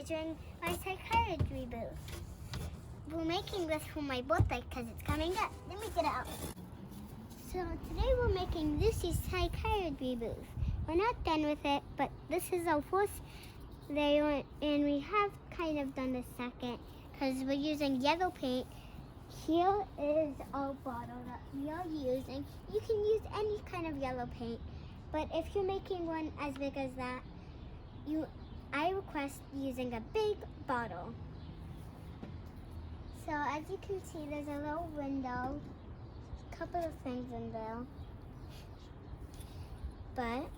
measuring my psychiatry booth. We're making this for my birthday because it's coming up. Let me get it out. So today we're making Lucy's psychiatry booth. We're not done with it, but this is our first layer, and we have kind of done the second because we're using yellow paint. Here is our bottle that we are using. You can use any kind of yellow paint, but if you're making one as big as that, I request using a big bottle. So as you can see, there's a little window, a couple of things in there. But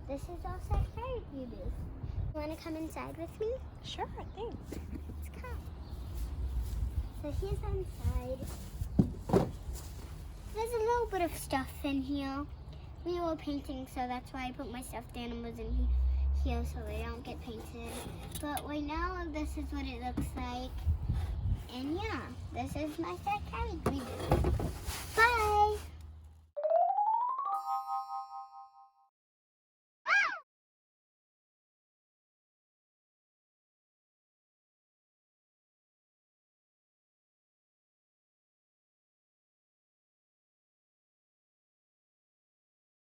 this is our psychiatry booth. You want to come inside with me? Sure, thanks. Let's come. So here's inside. There's a little bit of stuff in here. We were painting, so that's why I put my stuffed animals in here so they don't get painted. But right now, this is what it looks like. And yeah, this is my psychiatry booth. Bye!